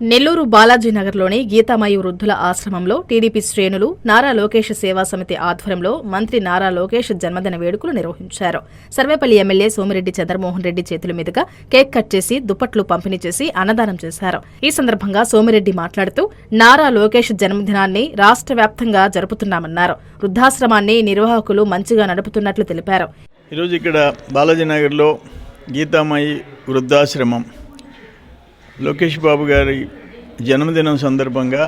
నెల్లూరు బాలాజీనగర్లోని గీతామయి వృద్ధుల ఆశ్రమంలో టీడీపీ శ్రేణులు నారా లోకేష్ సేవా సమితి ఆధ్వర్యంలో మంత్రి నారా లోకేష్ జన్మదిన వేడుకలు నిర్వహించారు. సర్వేపల్లి ఎమ్మెల్యే సోమిరెడ్డి చంద్రమోహన్ రెడ్డి చేతుల మీదుగా కేక్ కట్ చేసి దుప్పట్లు పంపిణీ చేసి అన్నదానం చేశారు. ఈ సందర్భంగా సోమిరెడ్డి మాట్లాడుతూ నారా లోకేష్ జన్మదినాన్ని రాష్ట్ర వ్యాప్తంగా జరుపుతున్నామన్నారు. వృద్ధాశ్రమాన్ని నిర్వాహకులు మంచిగా నడుపుతున్నట్లు తెలిపారు. ఈరోజు ఇక్కడ బాలాజీనగర్లో గీతామయి వృద్ధాశ్రమం లోకేష్ బాబు గారి జన్మదినం సందర్భంగా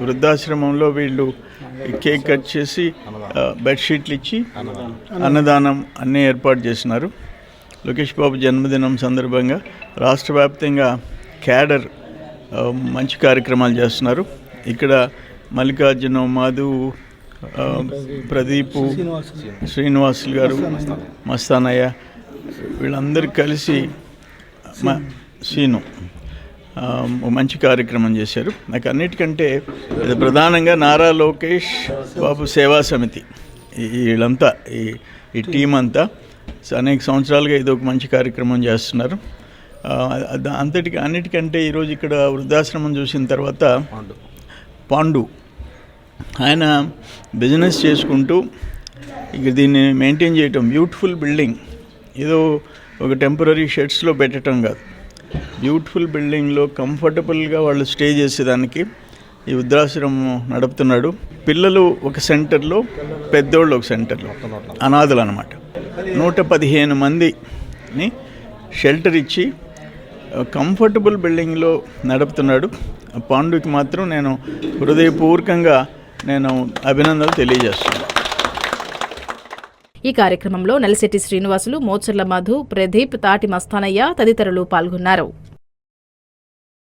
వృద్ధాశ్రమంలో వీళ్ళు కేక్ కట్ చేసి బెడ్షీట్లు ఇచ్చి అన్నదానం అన్నీ ఏర్పాటు చేసినారు. లోకేష్ బాబు జన్మదినం సందర్భంగా రాష్ట్ర వ్యాప్తంగా క్యాడర్ మంచి కార్యక్రమాలు చేస్తున్నారు. ఇక్కడ మల్లికార్జున, మధు, ప్రదీపు, శ్రీనివాసులు గారు, మస్తానయ్య వీళ్ళందరూ కలిసి సీను మంచి కార్యక్రమం చేశారు. నాకు అన్నిటికంటే ప్రధానంగా నారా లోకేష్ బాబు సేవా సమితి వీళ్ళంతా ఈ టీం అంతా అనేక సంవత్సరాలుగా ఇది ఒక మంచి కార్యక్రమం చేస్తున్నారు. అన్నిటికంటే ఈరోజు ఇక్కడ వృద్ధాశ్రమం చూసిన తర్వాత పాండు ఆయన బిజినెస్ చేసుకుంటూ ఇక దీన్ని మెయింటైన్ చేయటం, బ్యూటిఫుల్ బిల్డింగ్, ఏదో ఒక టెంపరీ షెడ్స్లో పెట్టడం కాదు, బ్యూటిఫుల్ బిల్డింగ్లో కంఫర్టబుల్గా వాళ్ళు స్టే చేసేదానికి ఈ వృద్ధాశ్రమం నడుపుతున్నాడు. పిల్లలు ఒక సెంటర్లో, పెద్దోళ్ళు ఒక సెంటర్లో, అనాథలు అన్నమాట. 115 మందిని షెల్టర్ ఇచ్చి కంఫర్టబుల్ బిల్డింగ్లో నడుపుతున్నాడు. పాండుకి మాత్రం నేను హృదయపూర్వకంగా అభినందనలు తెలియజేస్తున్నాను. ఈ కార్యక్రమంలో నలిశెట్టి శ్రీనివాసులు, మోచర్ల మధు, ప్రదీప్, తాటి మస్తానయ్య తదితరులు పాల్గొన్నారు.